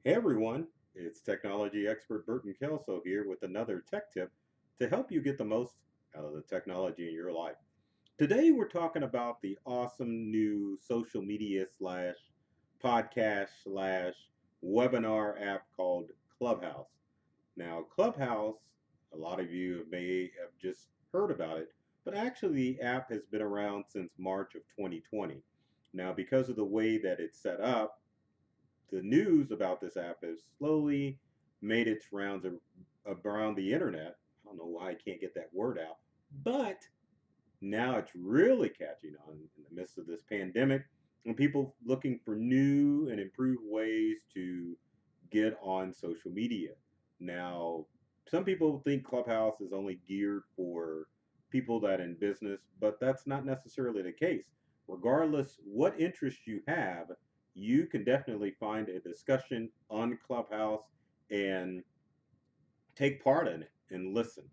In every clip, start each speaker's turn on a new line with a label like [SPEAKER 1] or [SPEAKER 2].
[SPEAKER 1] Hey everyone, it's technology expert Burton Kelso here with another tech tip to help you get the most out of the technology in your life. Today we're talking about the awesome new social media slash podcast slash webinar app called Clubhouse. Now, Clubhouse, a lot of you may have just heard about it, but actually the app has been around since March of 2020. Now, because of the way that it's set up, the news about this app has slowly made its rounds around the internet. I don't know why I can't get that word out, but now it's really catching on in the midst of this pandemic and people looking for new and improved ways to get on social media. Now, some people think Clubhouse is only geared for people that in business, but that's not necessarily the case. Regardless what interest you have, you can definitely find a discussion on Clubhouse and take part in it and listen.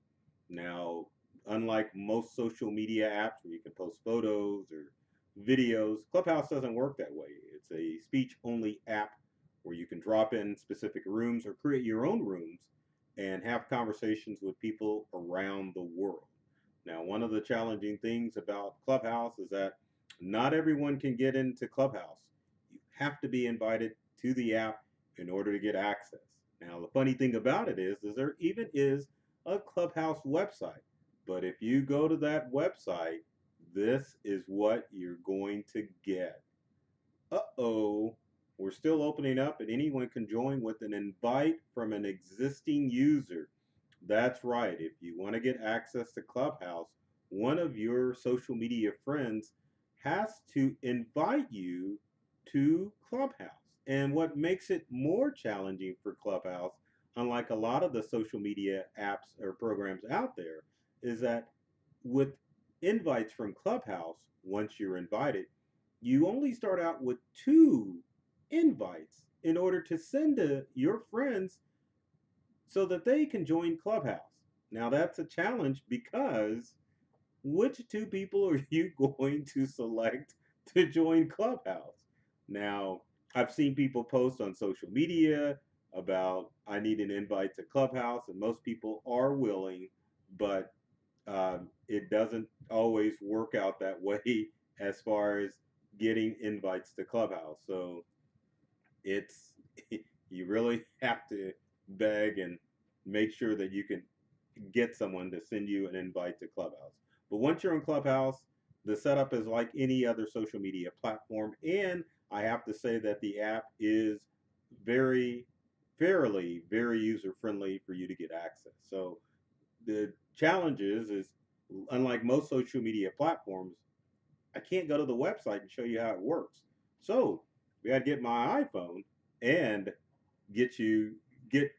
[SPEAKER 1] Now, unlike most social media apps where you can post photos or videos, Clubhouse doesn't work that way. It's a speech only app where you can drop in specific rooms or create your own rooms and have conversations with people around the world. Now, one of the challenging things about Clubhouse is that not everyone can get into Clubhouse. You have to be invited to the app in order to get access. Now, the funny thing about it is there even is a Clubhouse website. But if you go to that website, this is what you're going to get. Uh-oh, we're still opening up and anyone can join with an invite from an existing user. That's right. If you want to get access to Clubhouse, one of your social media friends has to invite you to Clubhouse. And what makes it more challenging for Clubhouse, unlike a lot of the social media apps or programs out there, is that with invites from Clubhouse, once you're invited, you only start out with two invites in order to send to your friends so that they can join Clubhouse. Now, that's a challenge because which two people are you going to select to join Clubhouse? Now, I've seen people post on social media about I need an invite to Clubhouse, and most people are willing, but it doesn't always work out that way as far as getting invites to Clubhouse. So it's you really have to beg and make sure that you can get someone to send you an invite to Clubhouse. But once you're on Clubhouse, the setup is like any other social media platform. And I have to say that the app is very, fairly, very user friendly for you to get access. So the challenge is unlike most social media platforms, I can't go to the website and show you how it works. So we got to get my iPhone and get you get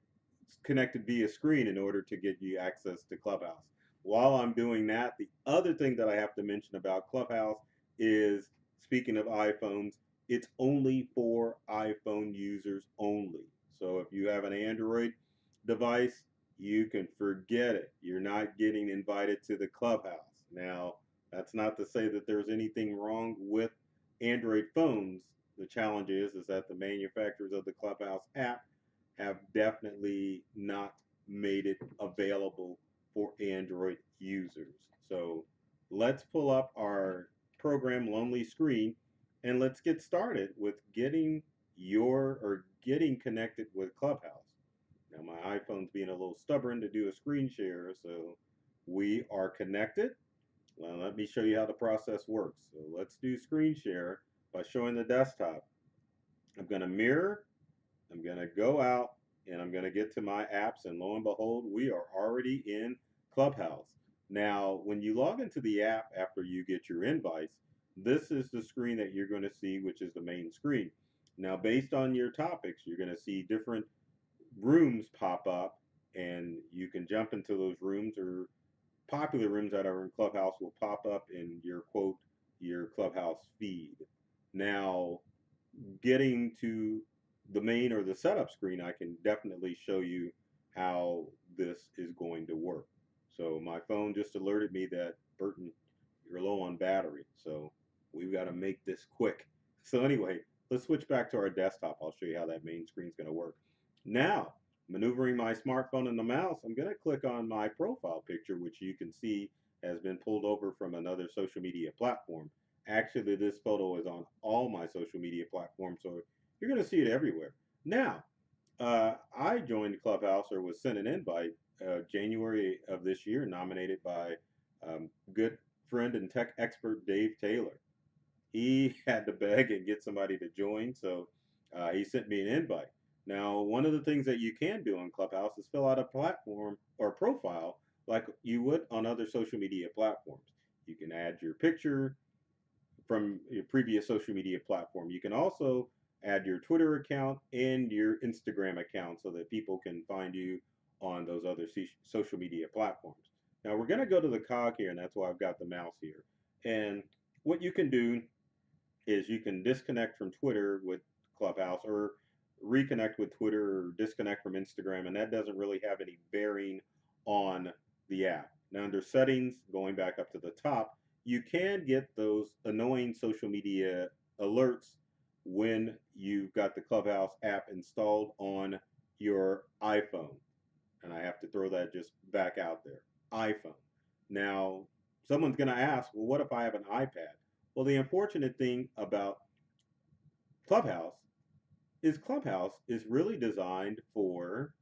[SPEAKER 1] connected via screen in order to get you access to Clubhouse. While I'm doing that, the other thing that I have to mention about Clubhouse is speaking of iPhones, it's only for iPhone users only. So if you have an Android device, you can forget it. You're not getting invited to the Clubhouse. Now, that's not to say that there's anything wrong with Android phones. The challenge is that the manufacturers of the Clubhouse app have definitely not made it available for Android users. So let's pull up our program Lonely Screen and let's get started with getting connected with Clubhouse. Now my iPhone's being a little stubborn to do a screen share, so we are connected. Well, let me show you how the process works. So let's do screen share by showing the desktop. I'm going to mirror, I'm going to go out, and I'm going to get to my apps, and lo and behold, we are already in Clubhouse. Now, when you log into the app after you get your invites, this is the screen that you're going to see, which is the main screen. Now, based on your topics, you're going to see different rooms pop up, and you can jump into those rooms, or popular rooms that are in Clubhouse will pop up in your quote, your Clubhouse feed. Now, getting to the main or the setup screen, I can definitely show you how this is going to work. So my phone just alerted me that Burton, you're low on battery. So we've got to make this quick. So anyway, Let's switch back to our desktop. I'll show you how that main screen is going to work. Now, maneuvering my smartphone and the mouse, I'm going to click on my profile picture, which you can see has been pulled over from another social media platform. Actually, this photo is on all my social media platforms, so you're going to see it everywhere. Now, I joined Clubhouse or was sent an invite January of this year, nominated by good friend and tech expert Dave Taylor. He had to beg and get somebody to join, so he sent me an invite. Now, one of the things that you can do on Clubhouse is fill out a platform or profile like you would on other social media platforms. You can add your picture from your previous social media platform. You can also add your Twitter account and your Instagram account so that people can find you on those other social media platforms. Now, we're going to go to the cog here, and that's why I've got the mouse here. And what you can do is you can disconnect from Twitter with Clubhouse or reconnect with Twitter or disconnect from Instagram, and that doesn't really have any bearing on the app. Now, under settings, going back up to the top, you can get those annoying social media alerts when you've got the Clubhouse app installed on your iPhone. And I have to throw that just back out there. iPhone. Now, someone's going to ask, well, what if I have an iPad? Well, the unfortunate thing about Clubhouse Clubhouse is really designed for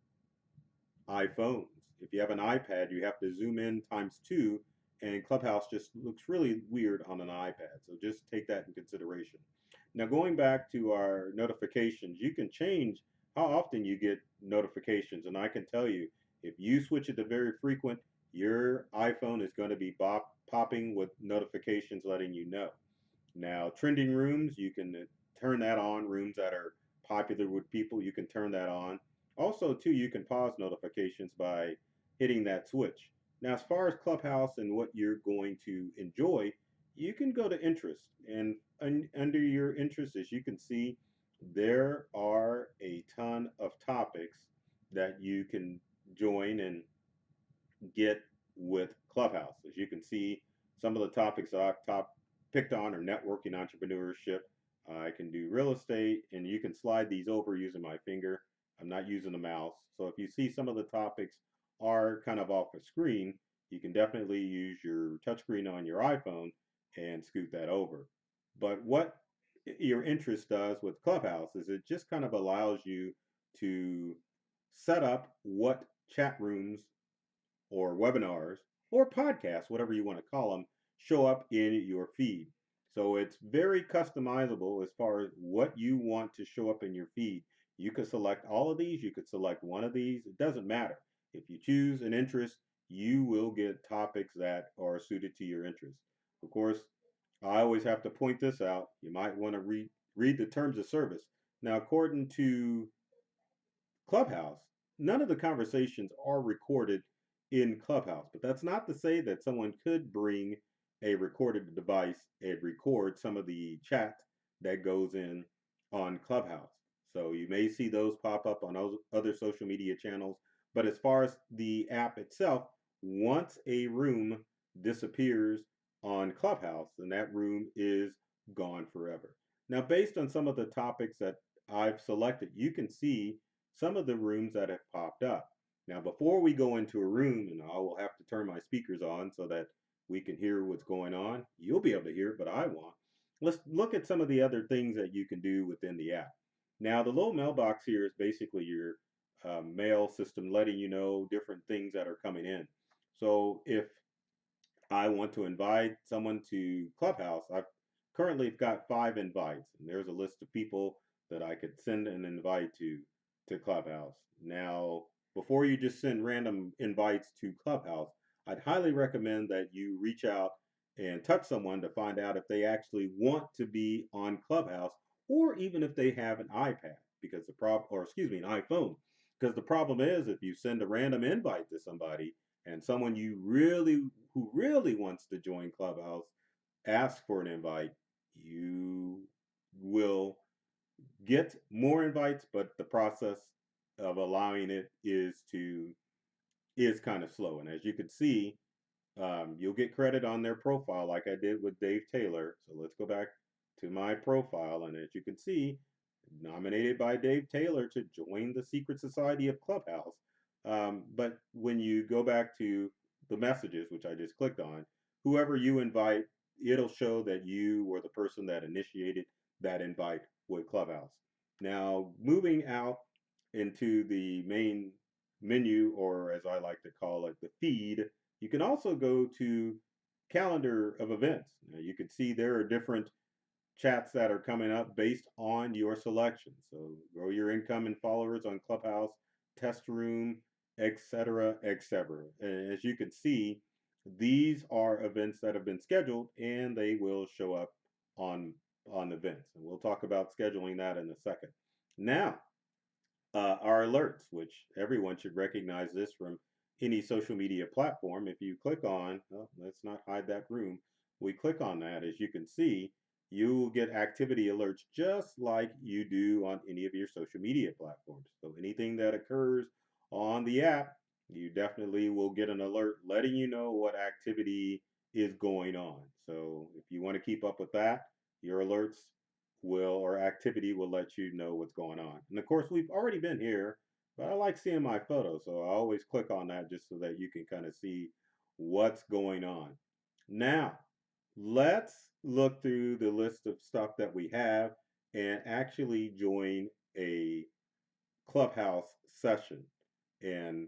[SPEAKER 1] iPhones. If you have an iPad, you have to zoom in times two, and Clubhouse just looks really weird on an iPad. So just take that in consideration. Now, going back to our notifications, you can change how often you get notifications. And I can tell you, if you switch it to very frequent, your iPhone is going to be popping with notifications letting you know. Now, trending rooms, you can turn that on. Rooms that are popular with people, you can turn that on. Also, too, you can pause notifications by hitting that switch. Now, as far as Clubhouse and what you're going to enjoy, you can go to interest. And under your interests, as you can see, there are a ton of topics that you can join and get with Clubhouse. As you can see, some of the topics I've picked on are networking, entrepreneurship. I can do real estate, and you can slide these over using my finger. I'm not using the mouse. So if you see some of the topics are kind of off the screen, you can definitely use your touchscreen on your iPhone and scoot that over. But what your interest does with Clubhouse is it just kind of allows you to set up what chat rooms or webinars or podcasts, whatever you want to call them, show up in your feed. So it's very customizable as far as what you want to show up in your feed. You could select all of these, you could select one of these, it doesn't matter. If you choose an interest, you will get topics that are suited to your interest. Of course, I always have to point this out. You might want to read the terms of service. Now, according to Clubhouse, none of the conversations are recorded in Clubhouse, but that's not to say that someone could bring a recorded device and record some of the chat that goes in on Clubhouse. So you may see those pop up on other social media channels, but as far as the app itself, once a room disappears on Clubhouse, then that room is gone forever. Now, based on some of the topics that I've selected, you can see some of the rooms that have popped up. Now, before we go into a room, and I will have to turn my speakers on so that we can hear what's going on. You'll be able to hear it, but I won't. Let's look at some of the other things that you can do within the app. Now, the little mailbox here is basically your mail system letting you know different things that are coming in. So if I want to invite someone to Clubhouse, I've currently got 5 invites, and there's a list of people that I could send an invite to Clubhouse. Now, before you just send random invites to Clubhouse, I'd highly recommend that you reach out and touch someone to find out if they actually want to be on Clubhouse, or even if they have an iPad, because an iPhone. Because the problem is, if you send a random invite to somebody and someone who really wants to join Clubhouse ask for an invite, you will get more invites, but the process of allowing it is kind of slow. And as you can see, you'll get credit on their profile like I did with Dave Taylor. So let's go back to my profile, and as you can see, nominated by Dave Taylor to join the secret society of Clubhouse. But when you go back to the messages, which I just clicked on, whoever you invite, it'll show that you were the person that initiated that invite with Clubhouse. Now, moving out into the main menu, or as I like to call it, the feed, you can also go to calendar of events. Now, you can see there are different chats that are coming up based on your selection. So grow your income and followers on Clubhouse, Test Room, etc., etc. And as you can see, these are events that have been scheduled and they will show up on events. And we'll talk about scheduling that in a second. Now, our alerts, which everyone should recognize this from any social media platform. If you click on, oh, let's not hide that room. We click on that, as you can see, you will get activity alerts just like you do on any of your social media platforms. So anything that occurs on the app, you definitely will get an alert letting you know what activity is going on. So if you want to keep up with that, your alerts will or activity will let you know what's going on. And of course, we've already been here, but I like seeing my photos, so I always click on that just so that you can kind of see what's going on. Now, let's look through the list of stuff that we have and actually join a Clubhouse session. And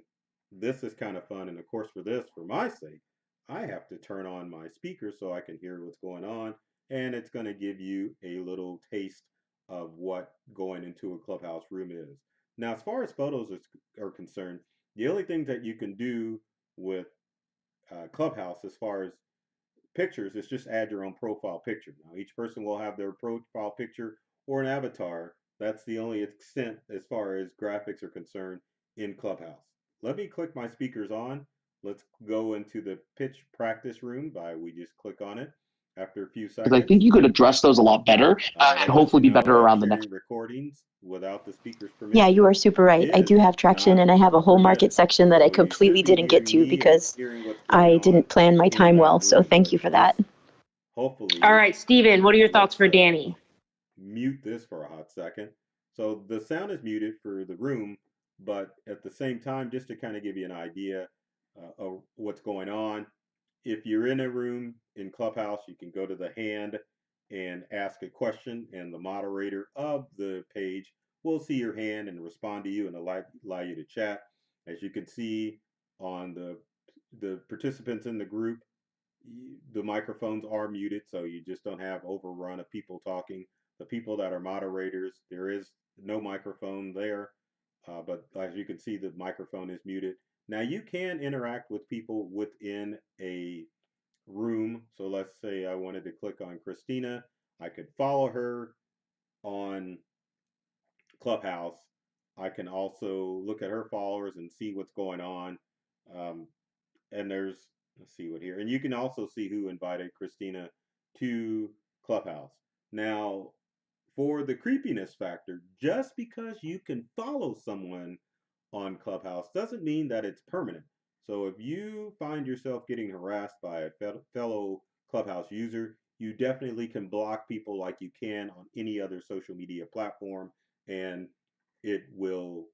[SPEAKER 1] this is kind of fun. And of course, for this, for my sake, I have to turn on my speaker so I can hear what's going on. And it's going to give you a little taste of what going into a Clubhouse room is. Now, as far as photos are concerned, the only things that you can do with Clubhouse as far as pictures is just add your own profile picture. Now, each person will have their profile picture or an avatar. That's the only extent as far as graphics are concerned in Clubhouse. Let me click my speakers on. Let's go into the pitch practice room we just click on it after a few
[SPEAKER 2] Because I
[SPEAKER 1] seconds.
[SPEAKER 2] think you could address those a lot better and hopefully be better around the next.
[SPEAKER 1] Recordings without the speaker's permission.
[SPEAKER 3] Yeah, you are super right. I do have traction, and I have a whole market section that I completely didn't get to because I didn't plan my time well. So thank you for that.
[SPEAKER 1] Hopefully.
[SPEAKER 4] All right, Steven, what are your thoughts for Danny?
[SPEAKER 1] Mute this for a hot second. So the sound is muted for the room, but at the same time, just to kind of give you an idea of what's going on, if you're in a room in Clubhouse, you can go to the hand and ask a question, and the moderator of the page will see your hand and respond to you and allow you to chat. As you can see on the participants in the group, the microphones are muted, so you just don't have overrun of people talking. The people that are moderators, there is no microphone there, but as you can see, the microphone is muted. Now you can interact with people within a room. So let's say I wanted to click on Christina. I could follow her on Clubhouse. I can also look at her followers and see what's going on. Um, and let's see what here. And you can also see who invited Christina to Clubhouse. Now, for the creepiness factor, just because you can follow someone on Clubhouse doesn't mean that it's permanent. So if you find yourself getting harassed by a fellow Clubhouse user, you definitely can block people like you can on any other social media platform, and it will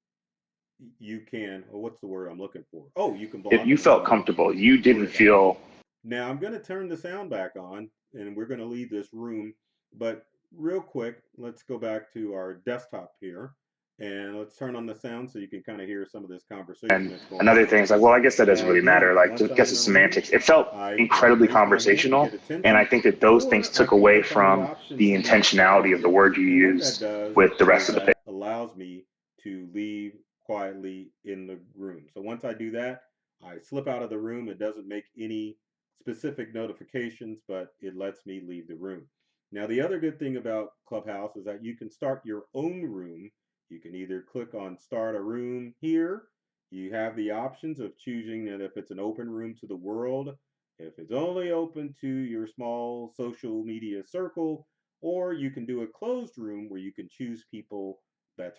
[SPEAKER 1] you can, or what's the word I'm looking for? Oh, you can block.
[SPEAKER 2] If you felt comfortable, you didn't feel.
[SPEAKER 1] Now I'm going to turn the sound back on, and we're going to leave this room. But real quick, let's go back to our desktop here, and let's turn on the sound so you can kind of hear some of this conversation.
[SPEAKER 2] And another thing is like, well, I guess that doesn't really matter. Like, just guess it's semantics. It felt incredibly conversational, and I think that those things took away from the intentionality of the word you used with the rest of the page.
[SPEAKER 1] Allows me to leave quietly in the room. So once I do that, I slip out of the room. It doesn't make any specific notifications, but it lets me leave the room. Now, the other good thing about Clubhouse is that you can start your own room. You can either click on start a room here. You have the options of choosing that if it's an open room to the world, if it's only open to your small social media circle, or you can do a closed room where you can choose people that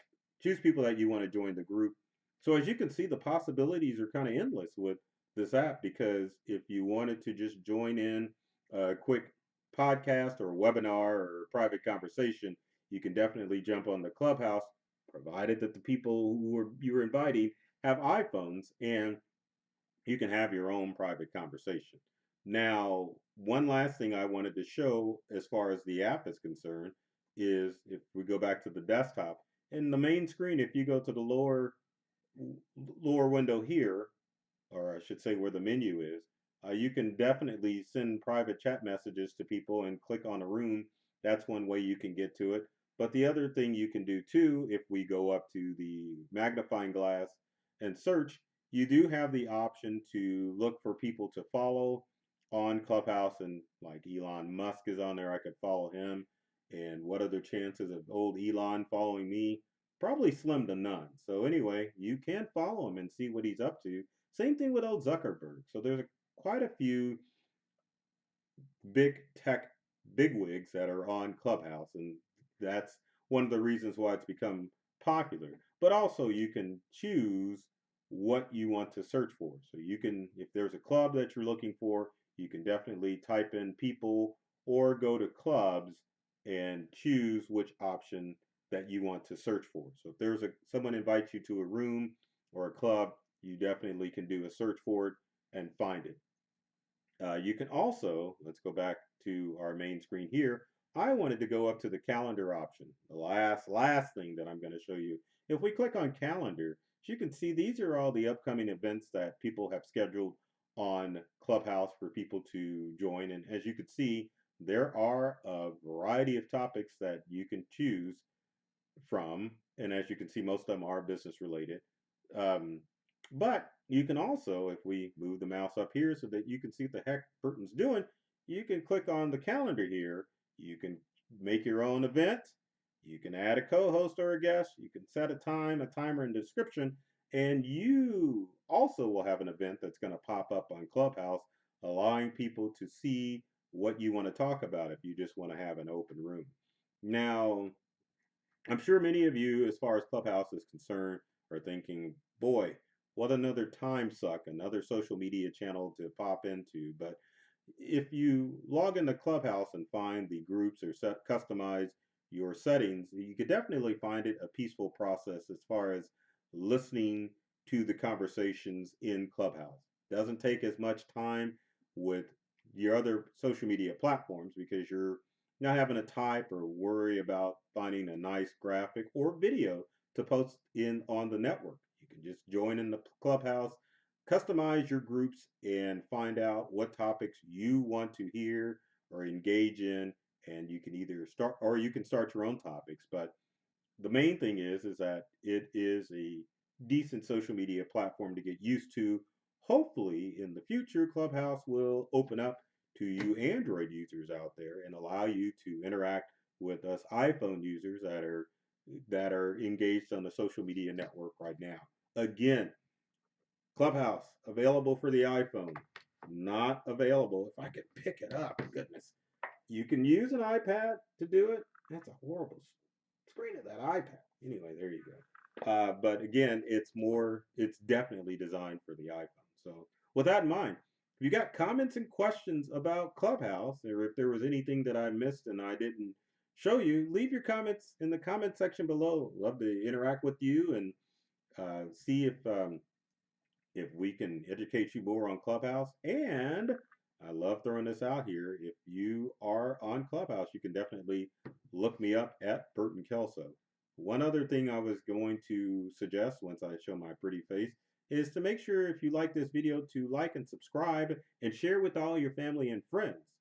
[SPEAKER 1] you want to join the group. So as you can see, the possibilities are kind of endless with this app, because if you wanted to just join in a quick podcast or webinar or private conversation, you can definitely jump on the Clubhouse, provided that the people you're inviting have iPhones, and you can have your own private conversation. Now, one last thing I wanted to show as far as the app is concerned is if we go back to the desktop, in the main screen, if you go to the lower window here, or I should say where the menu is, you can definitely send private chat messages to people and click on a room. That's one way you can get to it. But the other thing you can do too, if we go up to the magnifying glass and search, you do have the option to look for people to follow on Clubhouse. And like Elon Musk is on there, I could follow him. And what are the chances of old Elon following me? Probably slim to none. So anyway, you can follow him and see what he's up to. Same thing with old Zuckerberg. So there's quite a few big tech bigwigs that are on Clubhouse, and that's one of the reasons why it's become popular. But also, you can choose what you want to search for. So you can, if there's a club that you're looking for, you can definitely type in people or go to clubs and choose which option that you want to search for. So if there's someone invites you to a room or a club, you definitely can do a search for it and find it. You can also, let's go back to our main screen here. I wanted to go up to the calendar option, the last thing that I'm going to show you. If we click on calendar, you can see these are all the upcoming events that people have scheduled on Clubhouse for people to join. And as you can see, there are a variety of topics that you can choose from. And as you can see, most of them are business related. Um, but you can also, if we move the mouse up here so that you can see what the heck Burton's doing, you can click on the calendar here. You can make your own event. You can add a co-host or a guest. You can set a time, a timer, and description. And you also will have an event that's going to pop up on Clubhouse, allowing people to see what you want to talk about if you just want to have an open room. Now, I'm sure many of you, as far as Clubhouse is concerned, are thinking, boy, what another time suck, another social media channel to pop into. But if you log into Clubhouse and find the groups or customize your settings, you could definitely find it a peaceful process as far as listening to the conversations in Clubhouse. Doesn't take as much time with your other social media platforms because you're not having to type or worry about finding a nice graphic or video to post in on the network. You can just join in the Clubhouse, customize your groups, and find out what topics you want to hear or engage in. And you can either start or you can start your own topics. But the main thing is that it is a decent social media platform to get used to. Hopefully, in the future, Clubhouse will open up to you Android users out there and allow you to interact with us iPhone users that are engaged on the social media network right now. Again, Clubhouse available for the iPhone, not available. If I could pick it up, goodness, you can use an iPad to do it. That's a horrible screen of that iPad. Anyway, there you go. But again, it's definitely designed for the iPhone. So with that in mind, if you got comments and questions about Clubhouse, or if there was anything that I missed and I didn't show you, leave your comments in the comment section below. Love to interact with you and see if we can educate you more on Clubhouse. And I love throwing this out here. If you are on Clubhouse, you can definitely look me up at Burton Kelso. One other thing I was going to suggest once I show my pretty face is to make sure if you like this video to like and subscribe and share with all your family and friends.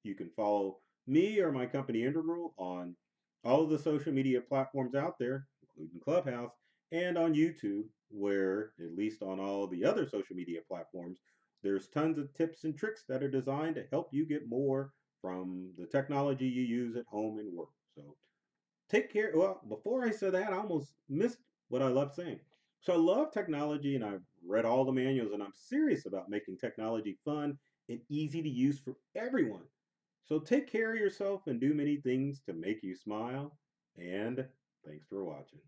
[SPEAKER 1] You can follow me or my company Integral on all of the social media platforms out there, including Clubhouse, and on YouTube, where, at least on all the other social media platforms, there's tons of tips and tricks that are designed to help you get more from the technology you use at home and work. So take care. Well, before I said that, I almost missed what I love saying. So I love technology and I've read all the manuals and I'm serious about making technology fun and easy to use for everyone. So take care of yourself and do many things to make you smile. And thanks for watching.